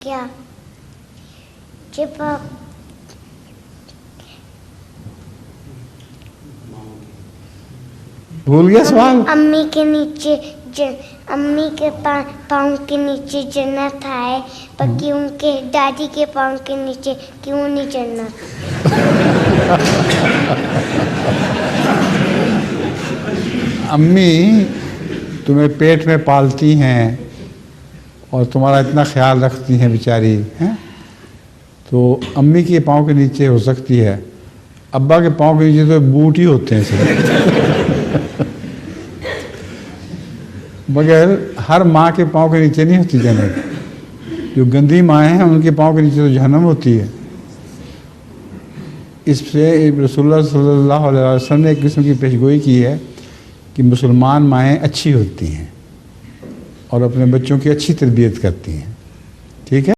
क्या जब आप भूल गया सवाल। अम्मी के नीचे अम्मी के पाँव के नीचे जन्नत है, पर क्यों के दादी के पाँव के नीचे क्यों नहीं जन्नत? अम्मी तुम्हें पेट में पालती हैं और तुम्हारा इतना ख्याल रखती हैं बेचारी, हैं? तो अम्मी के पाँव के नीचे हो सकती है, अब्बा के पाँव के नीचे तो बूट ही होते हैं सब। मगर हर माँ के पाँव के नीचे नहीं होती जन्नत। जो गंदी माँ हैं उनके पाँव के नीचे तो जहन्नम होती है। इससे रसूलुल्लाह सल्लल्लाहु अलैहि वसल्लम ने एक किस्म की पेशगोई की है कि मुसलमान माएँ अच्छी होती हैं और अपने बच्चों की अच्छी तरबियत करती हैं। ठीक है।